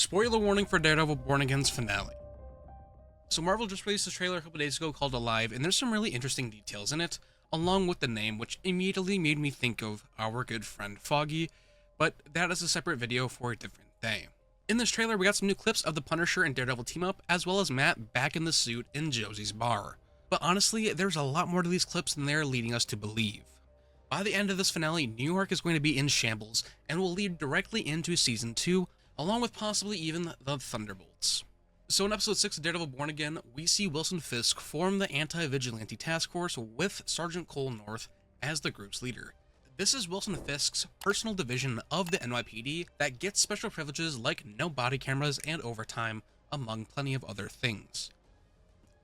Spoiler warning for Daredevil Born Again's finale. So Marvel just released a trailer a couple days ago called Alive, and there's some really interesting details in it, along with the name, which immediately made me think of our good friend Foggy, but that is a separate video for a different day. In this trailer, we got some new clips of the Punisher and Daredevil team up, as well as Matt back in the suit in Josie's bar. But honestly, there's a lot more to these clips than they're leading us to believe. By the end of this finale, New York is going to be in shambles, and will lead directly into Season 2, along with possibly even the Thunderbolts. So in Episode 6 of Daredevil Born Again, we see Wilson Fisk form the Anti-Vigilante Task Force with Sergeant Cole North as the group's leader. This is Wilson Fisk's personal division of the NYPD that gets special privileges like no body cameras and overtime, among plenty of other things.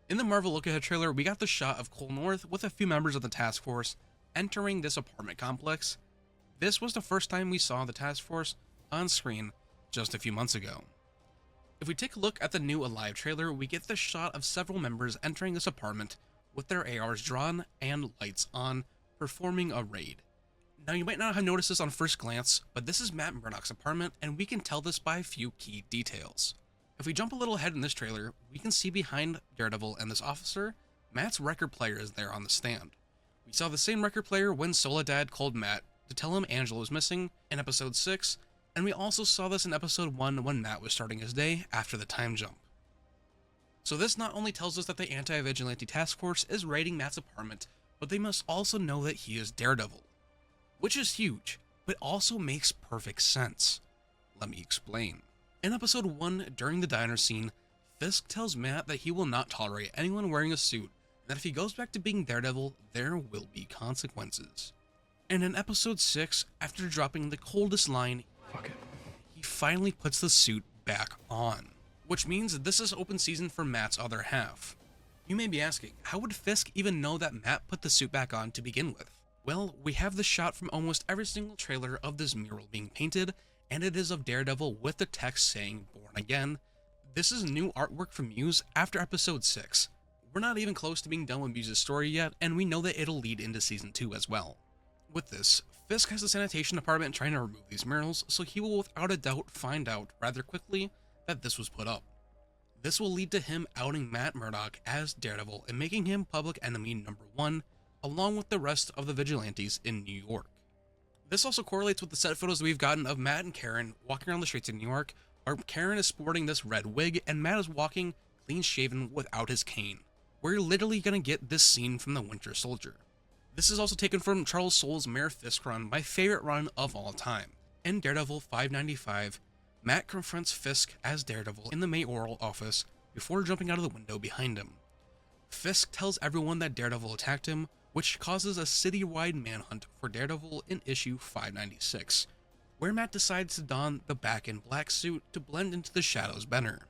In the Marvel Look-Ahead trailer, we got the shot of Cole North with a few members of the task force entering this apartment complex. This was the first time we saw the task force on screen just a few months ago. If we take a look at the new Alive trailer, we get the shot of several members entering this apartment with their ARs drawn and lights on, performing a raid. Now you might not have noticed this on first glance, but this is Matt Murdock's apartment, and we can tell this by a few key details. If we jump a little ahead in this trailer, we can see behind Daredevil and this officer, Matt's record player is there on the stand. We saw the same record player when Soledad called Matt to tell him Angela was missing in Episode 6, and we also saw this in Episode 1 when Matt was starting his day after the time jump. So this not only tells us that the Anti-Vigilante Task Force is raiding Matt's apartment, but they must also know that he is Daredevil. Which is huge, but also makes perfect sense. Let me explain. In Episode 1, during the diner scene, Fisk tells Matt that he will not tolerate anyone wearing a suit, and that if he goes back to being Daredevil, there will be consequences. And in Episode 6, after dropping the coldest line, "Fuck it," he finally puts the suit back on, which means that this is open season for Matt's other half. You may be asking, how would Fisk even know that Matt put the suit back on to begin with? Well, we have the shot from almost every single trailer of this mural being painted, and it is of Daredevil with the text saying Born Again. This is new artwork from Muse after Episode 6. We're not even close to being done with Muse's story yet, and we know that it'll lead into Season 2 as well. With this, Fisk has the sanitation department trying to remove these murals, so he will without a doubt find out rather quickly that this was put up. This will lead to him outing Matt Murdock as Daredevil and making him public enemy number 1, along with the rest of the vigilantes in New York. This also correlates with the set photos we've gotten of Matt and Karen walking around the streets of New York, where Karen is sporting this red wig and Matt is walking clean shaven without his cane. We're literally gonna get this scene from the Winter Soldier. This is also taken from Charles Soule's Mayor Fisk run, my favorite run of all time. In Daredevil 595, Matt confronts Fisk as Daredevil in the mayoral office before jumping out of the window behind him. Fisk tells everyone that Daredevil attacked him, which causes a citywide manhunt for Daredevil in issue 596, where Matt decides to don the back in black suit to blend into the shadows better.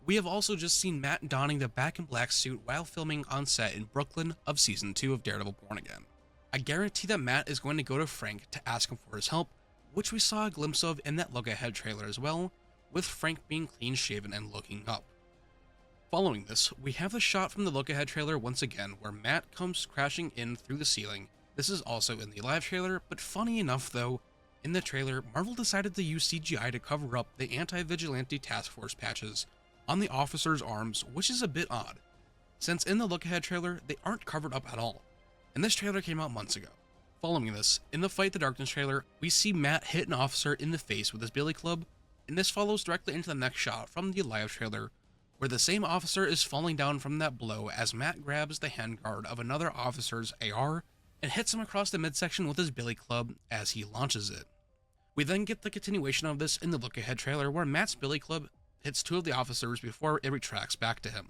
We have also just seen Matt donning the back in black suit while filming on set in Brooklyn of Season 2 of Daredevil Born Again. I guarantee that Matt is going to go to Frank to ask him for his help, which we saw a glimpse of in that look-ahead trailer as well, with Frank being clean-shaven and looking up. Following this, we have the shot from the look-ahead trailer once again, where Matt comes crashing in through the ceiling. This is also in the live trailer, but funny enough though, in the trailer, Marvel decided to use CGI to cover up the Anti-Vigilante Task Force patches on the officers' arms, which is a bit odd, since in the look-ahead trailer, they aren't covered up at all, and this trailer came out months ago. Following this, in the Fight the Darkness trailer, we see Matt hit an officer in the face with his billy club, and this follows directly into the next shot from the live trailer, where the same officer is falling down from that blow as Matt grabs the handguard of another officer's AR and hits him across the midsection with his billy club as he launches it. We then get the continuation of this in the look-ahead trailer, where Matt's billy club hits 2 of the officers before it retracts back to him,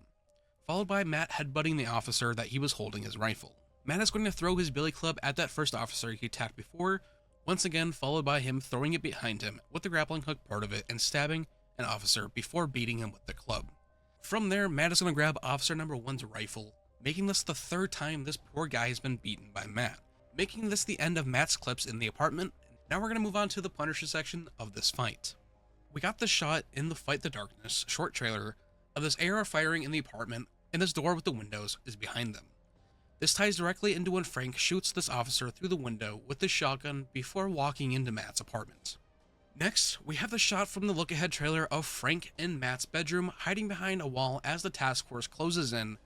followed by Matt headbutting the officer that he was holding his rifle. Matt is going to throw his billy club at that first officer he attacked before, once again followed by him throwing it behind him with the grappling hook part of it and stabbing an officer before beating him with the club. From there, Matt is going to grab officer number 1's rifle, making this the 3rd time this poor guy has been beaten by Matt, making this the end of Matt's clips in the apartment. Now we're going to move on to the Punisher section of this fight. We got the shot in the Fight the Darkness short trailer of this AR firing in the apartment, and this door with the windows is behind them. This ties directly into when Frank shoots this officer through the window with the shotgun before walking into Matt's apartment. Next, we have the shot from the look-ahead trailer of Frank in Matt's bedroom hiding behind a wall as the task force closes in,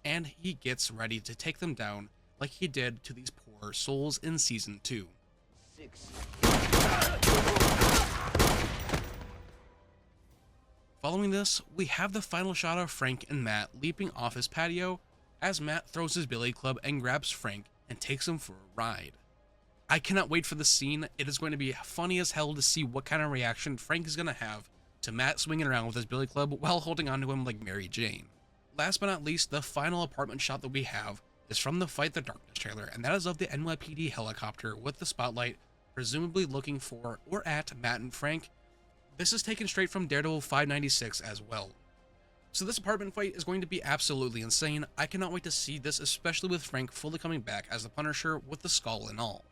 and he gets ready to take them down like he did to these poor souls in Season 2. Following this, we have the final shot of Frank and Matt leaping off his patio as Matt throws his billy club and grabs Frank and takes him for a ride. I cannot wait for the scene. It is going to be funny as hell to see what kind of reaction Frank is going to have to Matt swinging around with his billy club while holding onto him like Mary Jane. Last but not least, the final apartment shot that we have is from the Fight the Darkness trailer, and that is of the NYPD helicopter with the spotlight presumably looking for or at Matt and Frank. This is taken straight from Daredevil 596 as well. So this apartment fight is going to be absolutely insane. I cannot wait to see this, especially with Frank fully coming back as the Punisher with the skull and all.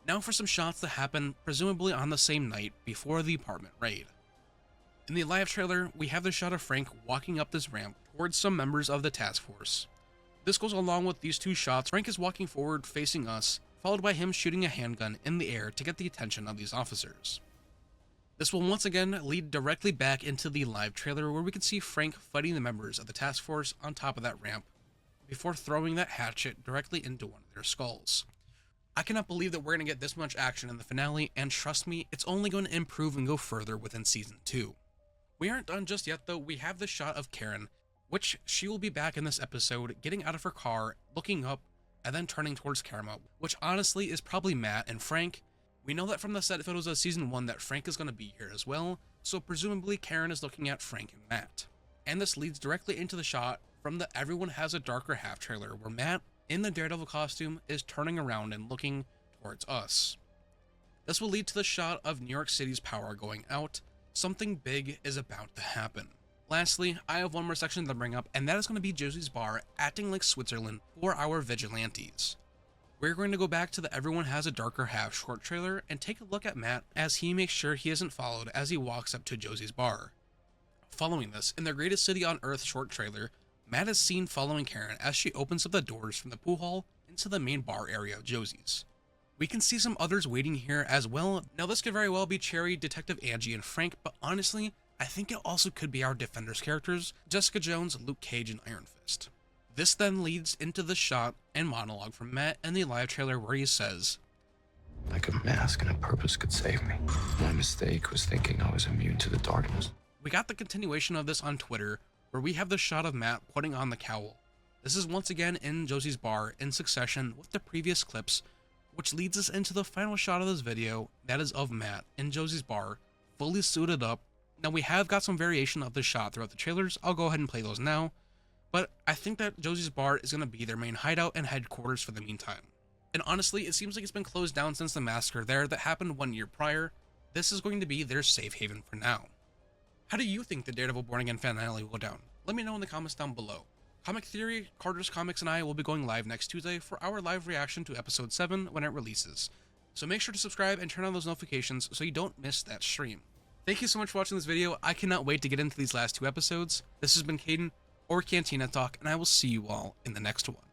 Now for some shots that happen presumably on the same night before the apartment raid. In the live trailer, we have the shot of Frank walking up this ramp towards some members of the task force. This goes along with these two shots. Frank is walking forward facing us, followed by him shooting a handgun in the air to get the attention of these officers. This will once again lead directly back into the live trailer where we can see Frank fighting the members of the task force on top of that ramp before throwing that hatchet directly into one of their skulls. I cannot believe that we're going to get this much action in the finale, and trust me, it's only going to improve and go further within Season 2. We aren't done just yet though. We have the shot of Karen, which she will be back in this episode, getting out of her car, looking up, and then turning towards Karma, which honestly is probably Matt and Frank. We know that from the set photos of Season 1 that Frank is going to be here as well, so presumably Karen is looking at Frank and Matt. And this leads directly into the shot from the Everyone Has a Darker Half trailer, where Matt, in the Daredevil costume, is turning around and looking towards us. This will lead to the shot of New York City's power going out. Something big is about to happen. Lastly, I have one more section to bring up, and that is going to be Josie's bar acting like Switzerland for our vigilantes. We're going to go back to the Everyone Has a Darker Half short trailer and take a look at Matt as he makes sure he isn't followed as he walks up to Josie's bar. Following this, in the Greatest City on Earth short trailer, Matt is seen following Karen as she opens up the doors from the pool hall into the main bar area of Josie's. We can see some others waiting here as well. Now this could very well be Cherry, Detective Angie, and Frank, but honestly, I think it also could be our Defenders characters, Jessica Jones, Luke Cage, and Iron Fist. This then leads into the shot and monologue from Matt in the live trailer where he says, "Like a mask and a purpose could save me. My mistake was thinking I was immune to the darkness." We got the continuation of this on Twitter, where we have the shot of Matt putting on the cowl. This is once again in Josie's bar in succession with the previous clips, which leads us into the final shot of this video, that is of Matt in Josie's bar, fully suited up. Now we have got some variation of this shot throughout the trailers. I'll go ahead and play those now, but I think that Josie's bar is going to be their main hideout and headquarters for the meantime. And honestly, it seems like it's been closed down since the massacre there that happened 1 year prior. This is going to be their safe haven for now. How do you think the Daredevil Born Again finale will go down? Let me know in the comments down below. Comic Theory, Carter's Comics, and I will be going live next Tuesday for our live reaction to episode 7 when it releases. So make sure to subscribe and turn on those notifications so you don't miss that stream. Thank you so much for watching this video. I cannot wait to get into these last 2 episodes. This has been Caden, or Cantina Talk, and I will see you all in the next one.